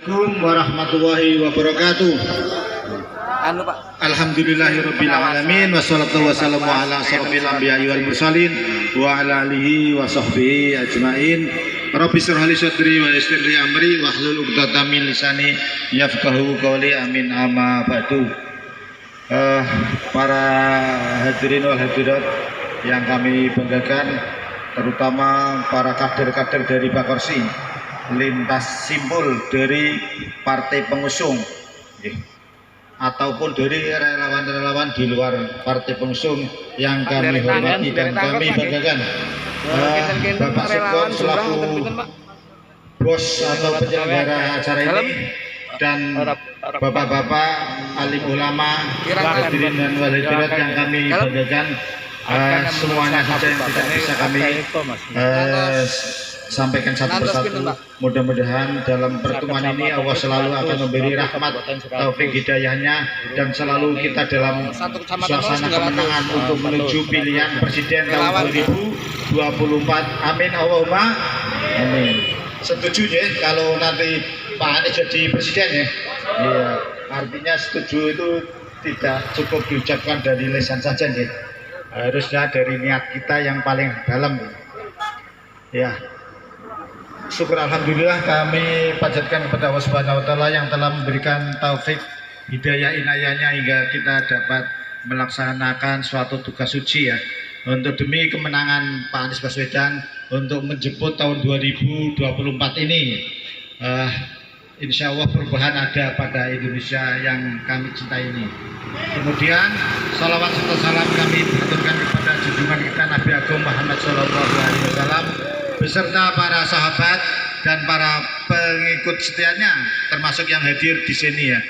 Assalamualaikum warahmatullahi wabarakatuh. Anu Pak. Alhamdulillahirabbil alamin wassalatu wassalamu ala asyrofil anbiya'i wal mursalin wa ala alihi wa sahbihi ajmain. Rabbi shrah li sadri wa yassir li amri wahlul 'uqdatam min lisani yafqahu qawli. Amin amma ba'du. Para hadirin wal hadirat yang kami banggakan, terutama para kader-kader dari Bakorsi, lintas simpul dari partai pengusung, ataupun dari relawan-relawan di luar partai pengusung yang kami hormati dan kami banggakan. Bapak Sukon selaku bos atau penyelenggara acara ini, dan bapak-bapak alim ulama, hadirin dan walidirat yang kami banggakan, semuanya saja yang tidak bisa kami sampaikan satu persatu. Mudah-mudahan dalam pertemuan ini Allah selalu akan memberi rahmat, taufik, hidayahnya, dan selalu kita dalam suasana kemenangan untuk menuju pilihan presiden tahun 2024. Amin Allahumma amin. Setuju ya kalau nanti Pak Anies jadi presiden ya? Iya, artinya setuju itu tidak cukup diucapkan dari lisan saja ya, harusnya dari niat kita yang paling dalam ya. Syukur alhamdulillah kami panjatkan kepada Allah Subhanahu wa taala yang telah memberikan taufik, hidayah, inayahnya hingga kita dapat melaksanakan suatu tugas suci ya, untuk demi kemenangan Pak Anies Baswedan untuk menjemput tahun 2024 ini. Insya Allah perubahan ada pada Indonesia yang kami cintai ini. Kemudian salawat serta salam kami aturkan kepada junjungan kita Nabi Agung Muhammad SAW beserta para sahabat dan para pengikut setianya, termasuk yang hadir di sini ya.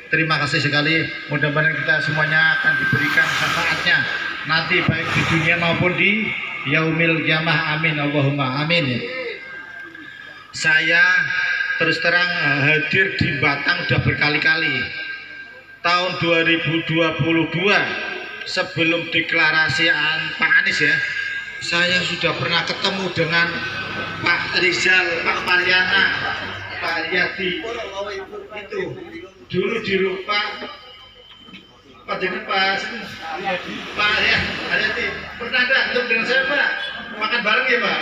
Terima kasih sekali. Mudah-mudahan kita semuanya akan diberikan syafaatnya nanti baik di dunia maupun di yaumil kiamah. Amin Allahumma amin. Saya terus terang hadir di Batang sudah berkali-kali. Tahun 2022 sebelum deklarasian Pak Anies ya, saya sudah pernah ketemu dengan Pak Rizal, Pak Mariana, Pak Yadi. Itu dulu di rumah Pak Jenny, Pak ya, Yadi. Pernah ada ketemu dengan saya Pak? Makan bareng ya Pak?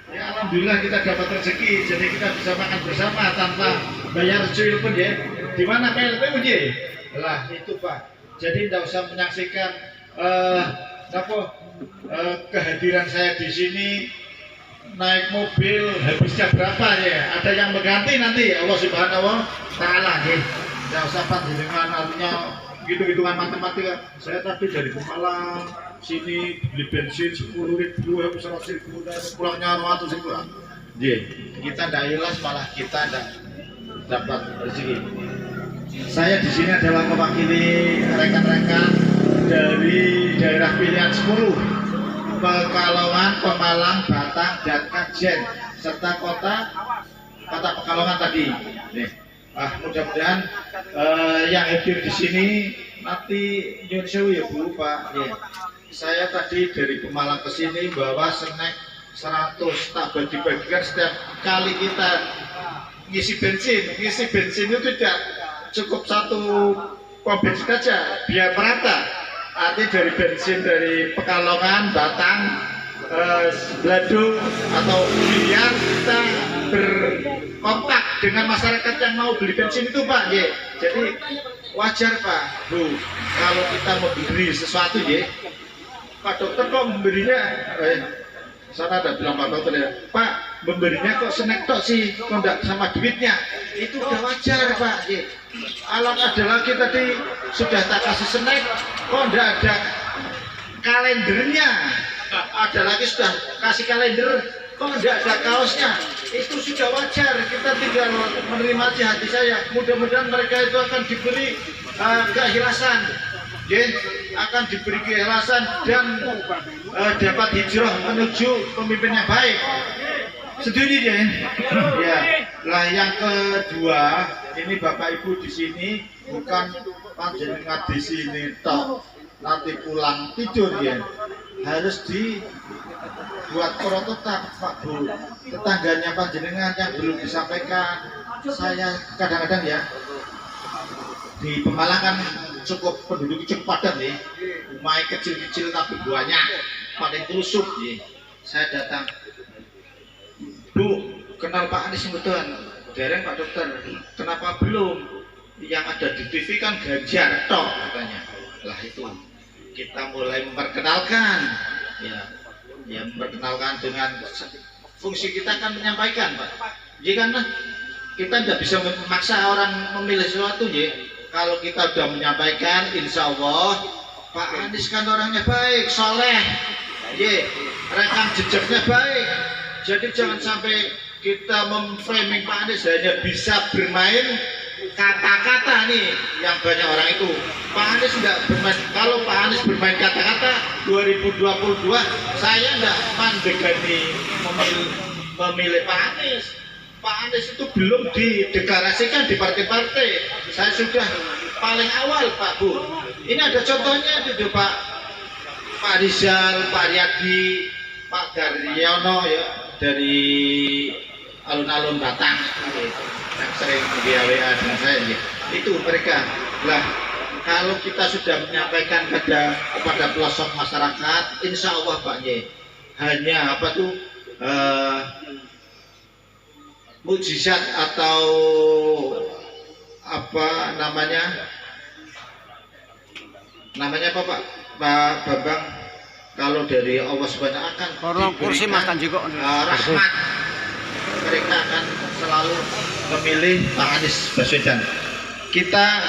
Ya alhamdulillah kita dapat rezeki, jadi kita bisa makan bersama tanpa bayar cuil pun ya. Di mana PLT ya? Lah itu Pak. Jadi tidak usah menyaksikan kehadiran saya di sini naik mobil habisnya berapa ya. Ada yang mengganti nanti Allah Subhanahu wa taala ya. Tidak usah panjenengan artinya hitung-hitungan matematika. Saya tadi dari Pemalang sini beli bensin 10.000, 100.000, dan pulangnya 100.000. Kita tidak jelas, malah kita tidak dapat rezeki. Saya di sini adalah mewakili rekan-rekan dari daerah pilihan 10, Pekalongan, Pemalang, Batang, dan Kajen, serta kota Pekalongan tadi. Mudah-mudahan yang hadir di sini nanti nyun sewu ya Bu, Pak. Saya tadi dari Pemalang ke sini bawa snack 100, tak bagi-bagikan setiap kali kita ngisi bensin. Ngisi bensin itu tidak cukup satu pom bensin saja, biar merata. Artinya dari bensin dari Pekalongan, Batang, Bladung atau pilihan, kita berkontak dengan masyarakat yang mau beli bensin itu Pak. Jadi wajar Pak Bu kalau kita memberi sesuatu ya. Pak dokter kok memberinya sana ada bilang Pak dokter ya, Pak memberinya kok snack tok sih, kok enggak sama duitnya. Itu udah wajar Pak. Alam ada lagi tadi sudah tak kasih snack, kok enggak ada kalendernya. Ada lagi sudah kasih kalender, kok enggak ada kaosnya. Itu sudah wajar, kita tinggal menerima aja hati saya. Mudah-mudahan mereka itu akan diberi keikhlasan, akan diberi keikhlasan dan dapat hijrah menuju pemimpin yang baik. Setuju ya? Ya. Lah yang kedua, ini Bapak Ibu di sini bukan panjenengan di sini toh nanti pulang tidur ya, harus buat prototip Pak Bu, tetangganya panjenengan yang belum disampaikan. Saya kadang-kadang ya di Pemalang kan cukup penduduk cukup padat nih, rumah kecil-kecil tapi banyak, paling terusuk nih. Saya datang, Bu, kenal Pak Anies betul? Dereng Pak Dokter, kenapa belum? Yang ada di TV kan Ganjar tok katanya. Lah itu kita mulai memperkenalkan, ya memperkenalkan dengan fungsi kita kan menyampaikan Pak. Jadi kan kita tidak bisa memaksa orang memilih sesuatu ya. Kalau kita sudah menyampaikan, insya Allah Pak Anies kan orangnya baik, soleh, ya, rekam jejaknya baik. Jadi jangan sampai kita memframing Pak Anies hanya bisa bermain kata-kata nih yang banyak orang itu. Pak Anies tidak bermain. Kalau Pak Anies bermain kata-kata 2022 saya tidak mandegani memilih Pak Anies. Pak Anies itu belum dideklarasikan di partai-partai. Saya sudah paling awal Pak Bu. Ini ada contohnya itu Pak Rizal, Pak Riyadi, Pak Daryono ya dari alun-alun Batang yang sering WA dengan saya ya. Itu mereka lah. Kalau kita sudah menyampaikan kepada pelosok masyarakat, insya Allah Pak Y, hanya apa tuh mukjizat atau apa namanya apa Pak Bambang, kalau dari Allah Subhanahu akan kursi Mas juga rahmat, mereka akan selalu memilih Pak Anies Baswedan. Kita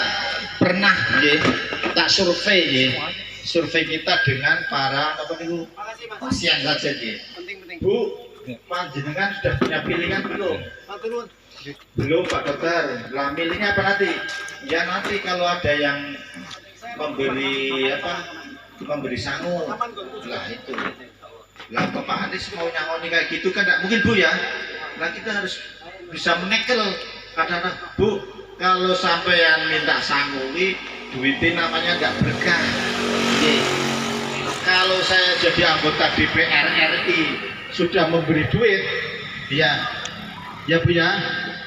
pernah tak survei survei kita dengan para pasien saja Bu, panjenengan sudah punya pilihan belum? Belum Pak Dokter. Lah milihnya apa nanti? Ya nanti kalau ada yang memberi sangu, lah itu. Lah Pak Anies mau nyangoni kayak gitu kan tidak mungkin Bu ya. Lah kita harus bisa menekel kadang-kadang Bu, kalau sampean minta sangu duitnya namanya nggak berkah. Kalau saya jadi anggota DPR RI sudah memberi duit, ya Bu ya,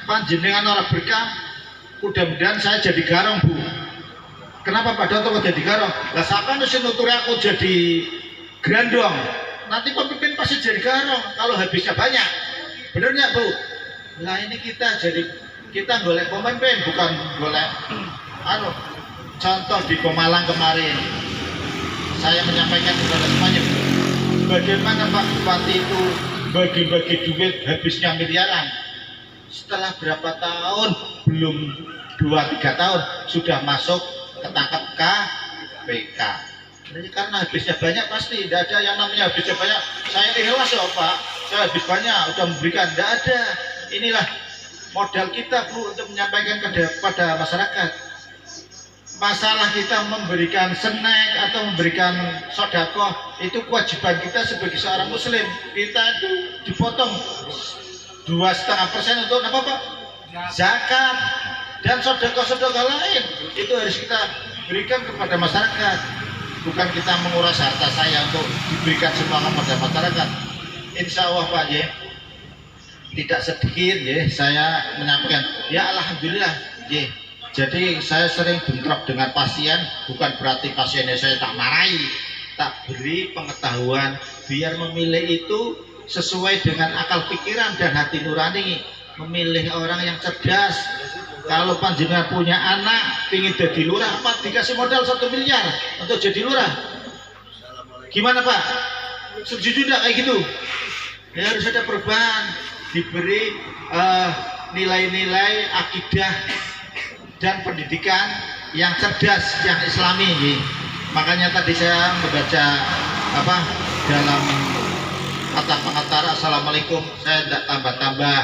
panjenengan orang berkah, mudah-mudahan saya jadi garong Bu. Kenapa Pak Dokter kok jadi garong? Lah siapa nusin nuturi aku jadi grandong? Nanti pemimpin pasti jadi garong kalau habisnya banyak. Bener nggak Bu? Nah ini kita golek pemimpin, bukan golek contoh di Pemalang kemarin saya menyampaikan kepada semuanya, bagaimana Pak Bupati itu bagi-bagi duit habisnya miliaran. Setelah berapa tahun, belum 2-3 tahun sudah masuk ketangkap KPK. Jadi karena habisnya banyak, pasti tidak ada yang namanya habisnya banyak. Saya ikhlas ya Pak, saya habis banyak sudah memberikan, tidak ada. Inilah modal kita Bu untuk menyampaikan kepada masyarakat. Masalah kita memberikan snack atau memberikan sodako itu kewajiban kita sebagai seorang muslim. Kita itu dipotong 2,5% untuk apa Pak? Zakat dan sodako lain itu harus kita berikan kepada masyarakat. Bukan kita menguras harta saya untuk diberikan semua kepada masyarakat. Insya Allah Pak ya, tidak sedikit ya saya menyampaikan ya alhamdulillah ya. Jadi saya sering bentrok dengan pasien, bukan berarti pasiennya saya tak marahi, tak beri pengetahuan biar memilih itu sesuai dengan akal pikiran dan hati nurani, memilih orang yang cerdas. Kalau panjenengan punya anak ingin jadi lurah, apa dikasih modal 1 miliar untuk jadi lurah? Gimana Pak? Setuju tidak kayak gitu? Ya harus ada perubahan, diberi nilai-nilai akidah dan pendidikan yang cerdas, yang islami. Makanya tadi saya membaca dalam kata pengantar assalamualaikum, saya tidak tambah-tambah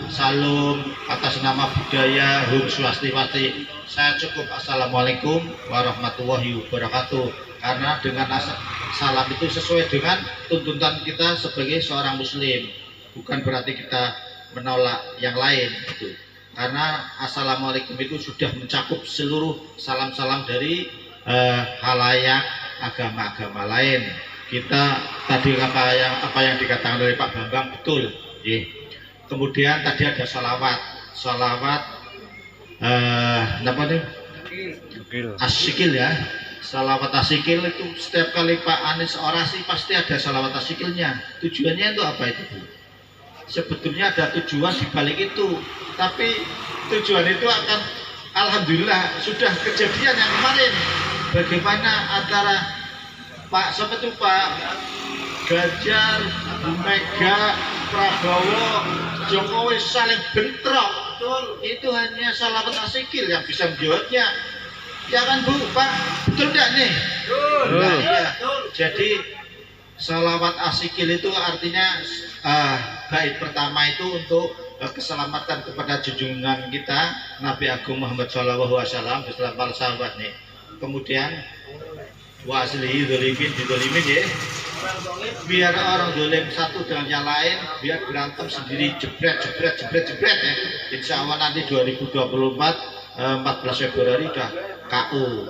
salam atas nama budaya Hum Swastiwati, saya cukup assalamualaikum warahmatullahi wabarakatuh, karena dengan salam itu sesuai dengan tuntutan kita sebagai seorang muslim, bukan berarti kita menolak yang lain gitu. Karena assalamualaikum itu sudah mencakup seluruh salam-salam dari halayak agama-agama lain kita tadi apa yang dikatakan oleh Pak Bambang betul. Kemudian tadi ada salawat apa nih? Asikil ya. Salawat asikil itu setiap kali Pak Anies orasi pasti ada salawat asikilnya. Tujuannya itu apa itu, Bu? Sebetulnya ada tujuan di balik itu, tapi tujuan itu akan alhamdulillah sudah kejadian yang kemarin. Bagaimana antara Pak Ganjar, Bu Mega, Prabowo, Jokowi saling bentrok. Betul, itu hanya salawat asikil yang bisa menjawabnya. Ya kan Bu, Pak, betul tidak nih? Betul. Iya. Jadi salawat asikil itu artinya bait pertama itu untuk keselamatan kepada junjungan kita Nabi Agung Muhammad SAW beserta para sahabat nih. Kemudian wa aslihi dzalimin bidzalimin ya. Biar orang dolim satu dengan yang lain, biar berantem sendiri jebret ya. Insya Allah nanti 2024 14 Februari udah KU.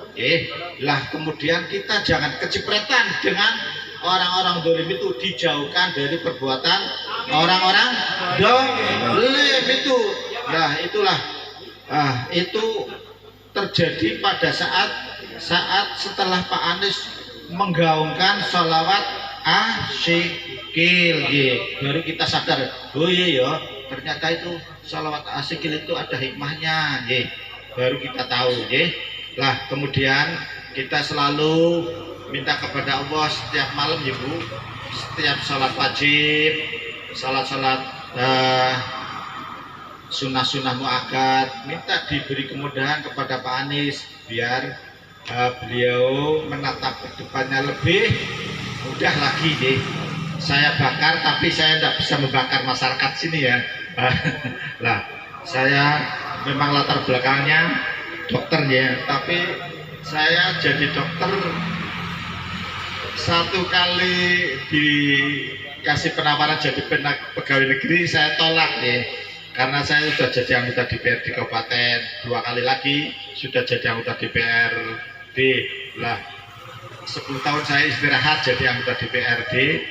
Lah kemudian kita jangan kecipretan dengan orang-orang dolim itu, dijauhkan dari perbuatan orang-orang dolim itu. Nah itulah itu terjadi pada saat setelah Pak Anies menggaungkan sholawat asyikil, baru kita sadar, oh iya ya, ternyata itu sholawat asyikil itu ada hikmahnya, baru kita tahu. Lah kemudian kita selalu minta kepada Allah setiap malam ya Bu, setiap sholat wajib, sholat sunnah muakkad, minta diberi kemudahan kepada Pak Anies biar beliau menatap ke depannya lebih mudah lagi. Saya bakar tapi saya tidak bisa membakar masyarakat sini ya. Lah saya memang latar belakangnya dokter ya, tapi saya jadi dokter satu kali dikasih penawaran jadi pegawai negeri saya tolak ya, karena saya sudah jadi anggota DPRD Kabupaten, 2 kali lagi sudah jadi anggota DPRD. Lah 10 tahun saya istirahat jadi anggota DPRD,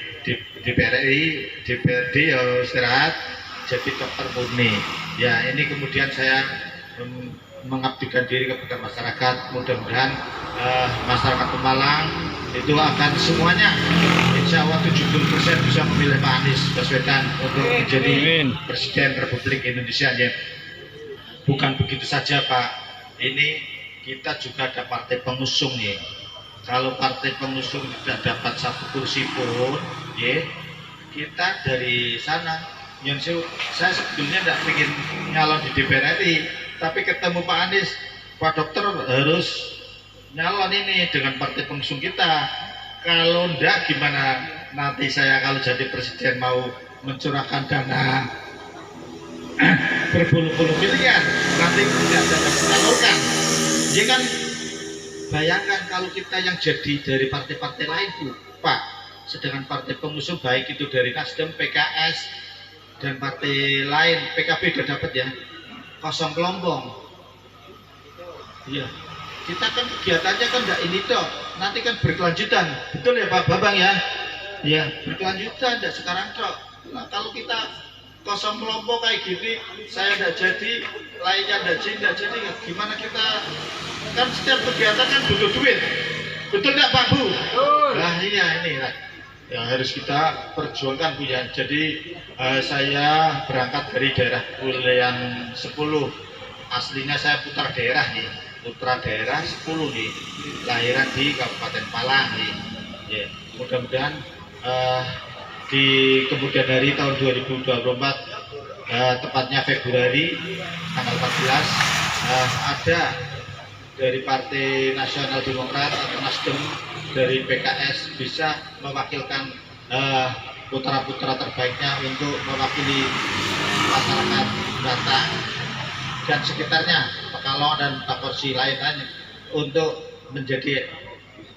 DPRD ya istirahat jadi dokter murni ya. Ini kemudian saya mengabdikan diri kepada masyarakat. Mudah-mudahan masyarakat Pemalang itu akan semuanya insya Allah 70% bisa memilih Pak Anies Baswedan untuk menjadi Presiden Republik Indonesia ya. Bukan begitu saja Pak, ini kita juga ada partai pengusung ya. Kalau partai pengusung tidak dapat 1 kursi pun ya, kita dari sana saya sebetulnya tidak ingin nyalon di DPR RI, tapi ketemu Pak Anies, Pak Dokter harus nyalon ini dengan partai pengusung kita. Kalau enggak gimana nanti saya kalau jadi presiden mau mencurahkan dana berpuluh-puluh miliar, nanti tidak ada yang menyalurkan. Ya kan, bayangkan kalau kita yang jadi dari partai-partai lain Bu, Pak, sedangkan partai pengusung baik itu dari Nasdem, PKS dan partai lain, PKB udah dapat ya, kosong kelompok. Iya, kita kan kegiatannya kan enggak ini dok, nanti kan berkelanjutan, betul ya Pak Bambang ya? Ya berkelanjutan, enggak sekarang dok. Nah, kalau kita kosong kelompok kayak gini, saya enggak jadi, lainnya enggak jadi, gimana kita? Kan setiap kegiatan kan butuh duit, betul enggak Pak Bu? Nah iya ini lah yang harus kita perjuangkan Bu ya. Jadi saya berangkat dari daerah Kulian 10, aslinya saya putra daerah nih, putra daerah 10 nih, lahiran di Kabupaten Malang nih ya. Mudah-mudahan di kemudian hari tahun 2024 tepatnya Februari tanggal 14 ada dari Partai Nasional Demokrat atau Nasdem, dari PKS bisa mewakilkan putra-putra terbaiknya untuk mewakili masyarakat Batang dan sekitarnya, Pekalongan dan Pakorsi lain-lain untuk menjadi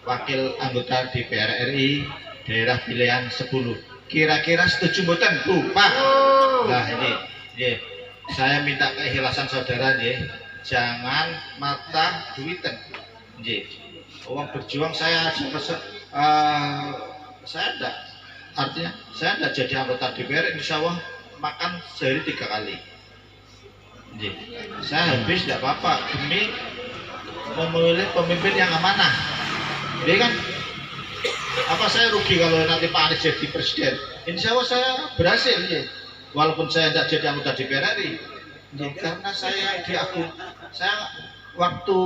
wakil anggota DPR RI daerah pilihan 10. Kira-kira setuju mboten Bu Pak? Nah ini ya, saya minta keikhlasan saudara ya, jangan mata duitan. Uang berjuang saya saya enggak, artinya saya enggak jadi anggota DPR, insya Allah makan sehari 3 kali. Jadi, saya habis enggak apa-apa demi memilih pemimpin yang amanah. Jadi kan apa saya rugi kalau nanti Pak Anies jadi presiden? Insya Allah saya berhasil ya. Walaupun saya tidak jadi anggota DPR RI, ya, karena saya saya waktu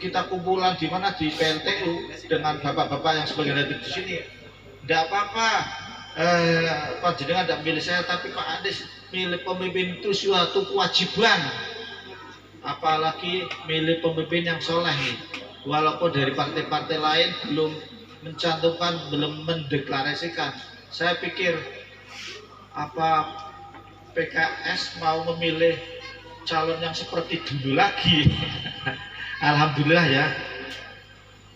kita kumpulan di mana di PLTU dengan bapak-bapak yang sebagian dari di sini, tidak apa-apa. Pak Jenengan tidak milih saya, tapi Pak Anies milih pemimpin itu suatu kewajiban. Apalagi milih pemimpin yang soleh. Walaupun dari partai-partai lain belum mencantumkan, belum mendeklarasikan. Saya pikir apa PKS mau memilih calon yang seperti dulu lagi. Alhamdulillah ya,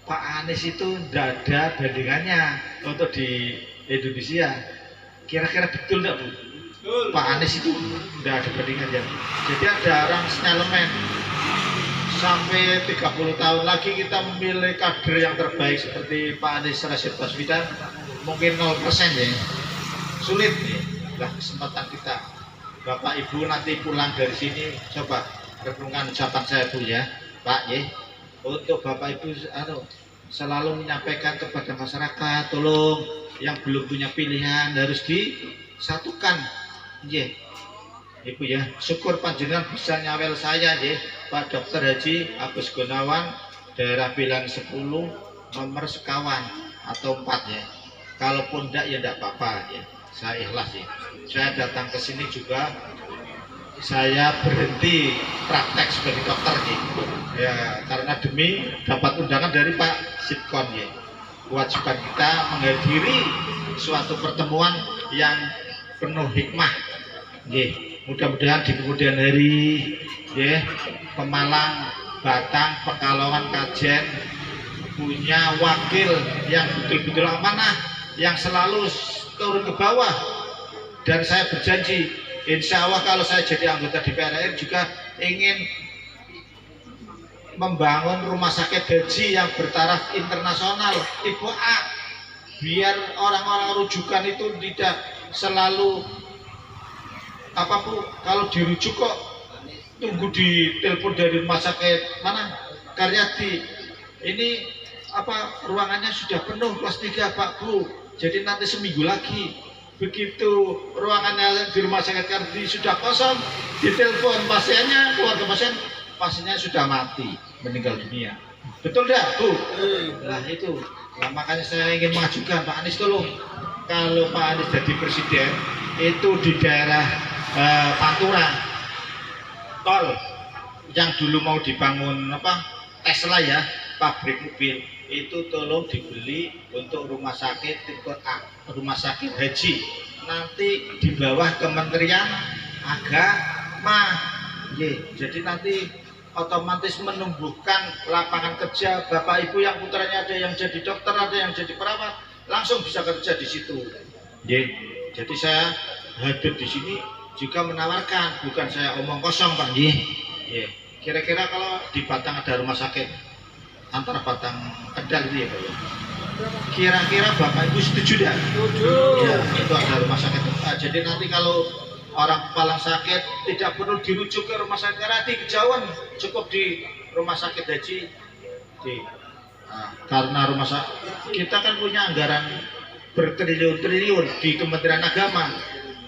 Pak Anies itu tidak ada bandingannya untuk di Indonesia. Kira-kira betul tidak Bu? Pak Anies itu tidak ada bandingannya. Jadi ada orang sinyalemen sampai 30 tahun lagi kita memilih kader yang terbaik seperti Pak Anies Rashid Baswedan mungkin 0% ya. Sulit nih. Lah kesempatan kita. Bapak Ibu nanti pulang dari sini coba renungkan ucapan saya Bu ya, Pak ya. Untuk Bapak Ibu selalu menyampaikan kepada masyarakat, tolong yang belum punya pilihan harus disatukan. Ya. Ibu ya, syukur panjenengan bisa nyawel saya ya, Pak Dr. Haji Agus Gunawan, daerah pilihan 10 nomor sekawan atau 4 ya. Kalaupun enggak ya enggak apa-apa ya. Saya ikhlas ya. Saya datang ke sini juga saya berhenti praktek sebagai dokter ya, karena demi dapat undangan dari Pak Sitkon ya. Kewajiban kita menghadiri suatu pertemuan yang penuh hikmah ya. Mudah-mudahan di kemudian hari ya, Pemalang, Batang, Pekalongan, Kajen punya wakil yang betul-betul amanah, yang selalu turun ke bawah. Dan saya berjanji, insya Allah kalau saya jadi anggota DPR RI juga ingin membangun rumah sakit haji yang bertaraf internasional tipe A, biar orang-orang rujukan itu tidak selalu apa Bu, kalau dirujuk kok tunggu di telepon dari rumah sakit mana Karyadi, ini apa ruangannya sudah penuh kelas 3 Pak Bu, jadi nanti seminggu lagi. Begitu ruangannya di rumah sakit Karyadi sudah kosong, ditelepon pasiennya, keluarga pasiennya sudah mati, meninggal dunia. Betul dah Bu? Nah itu, nah, makanya saya ingin mengajukan Pak Anies, tolong kalau Pak Anies jadi presiden itu di daerah Pantura tol yang dulu mau dibangun apa Tesla ya, pabrik mobil itu tolong dibeli untuk rumah sakit tipe A, rumah sakit haji, nanti di bawah Kementerian Agama jadi nanti otomatis menumbuhkan lapangan kerja. Bapak Ibu yang putranya ada yang jadi dokter, ada yang jadi perawat, langsung bisa kerja di situ. Jadi saya hadir di sini juga menawarkan, bukan saya omong kosong Pak. Kira-kira kalau di Batang ada rumah sakit antara Batang Kendal itu ya Pak ya, kira-kira Bapak Ibu setuju tidak? Setuju ya, itu ada rumah sakit. Jadi nanti kalau orang Palang sakit tidak perlu dirujuk ke rumah sakit Karyadi kejauhan, cukup di rumah sakit haji karena rumah sakit kita kan punya anggaran bertriliun-triliun di Kementerian Agama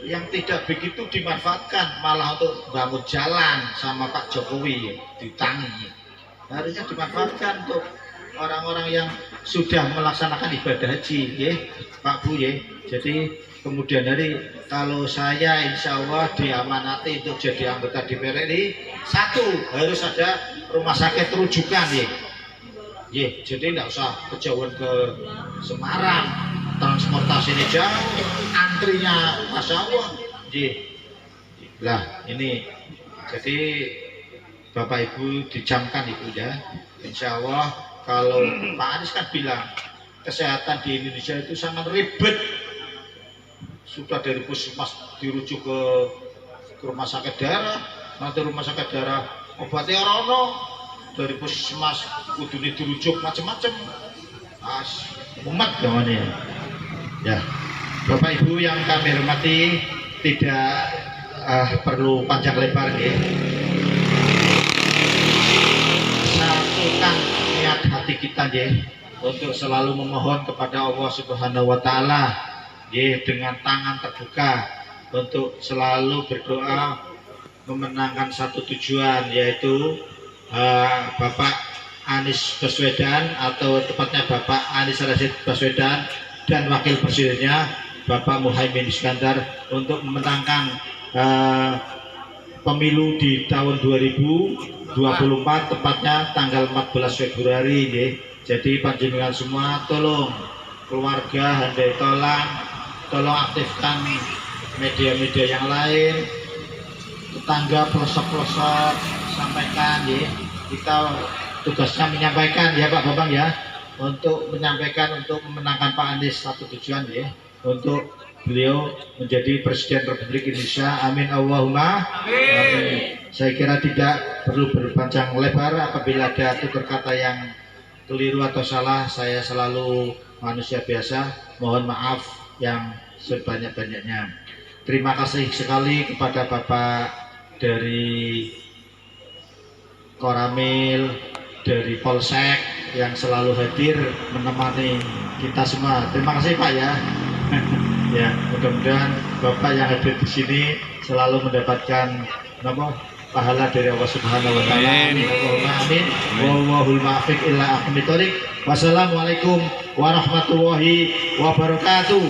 yang tidak begitu dimanfaatkan, malah untuk bangun jalan sama Pak Jokowi ditangi. Harusnya dimanfaatkan untuk orang-orang yang sudah melaksanakan ibadah haji ya Pak Bu ya. Jadi kemudian hari kalau saya insya Allah diamanati untuk jadi anggota DPR RI, satu harus ada rumah sakit rujukan ya. Jadi tidak usah kejauhan ke Semarang, transportasinya jauh, antrinya Masya Allah. Lah ini jadi Bapak Ibu dijamkan Ibu ya. Insya Allah kalau Pak Anies kan bilang kesehatan di Indonesia itu sangat ribet, sudah dari puskesmas dirujuk ke rumah sakit daerah, nanti rumah sakit daerah obatnya orang dari puskesmas kudu dirujuk macam-macam, umat namanya. Ya, Bapak Ibu yang kami hormati, tidak perlu panjang lebar ya. Satukan niat hati kita ya, untuk selalu memohon kepada Allah Subhanahu wa taala ya, dengan tangan terbuka untuk selalu berdoa memenangkan satu tujuan, yaitu Bapak Anies Baswedan, atau tepatnya Bapak Anies Rashid Baswedan, dan Wakil Presidennya Bapak Muhaimin Iskandar untuk memenangkan pemilu di tahun 2024, tepatnya tanggal 14 Februari ya. Jadi panjenengan semua tolong keluarga handai tolong aktifkan media-media yang lain, tetangga pelosok-pelosok, sampaikan ya. Kita tugasnya menyampaikan ya Pak Bambang ya, untuk menyampaikan untuk memenangkan Pak Anies satu tujuan ya, untuk beliau menjadi Presiden Republik Indonesia. Amin Allahumma amin. Saya kira tidak perlu berpanjang lebar. Apabila ada tutur kata yang keliru atau salah, saya selalu manusia biasa, mohon maaf yang sebanyak-banyaknya. Terima kasih sekali kepada Bapak dari Koramil, dari Polsek yang selalu hadir menemani kita semua. Terima kasih Pak ya. Ya, mudah-mudahan Bapak yang hadir di sini selalu mendapatkan pahala dari Allah Subhanahu wa taala. Amin. Amin. Wallahul muwaffiq ila aqwamit thoriq. Wassalamualaikum warahmatullahi wabarakatuh.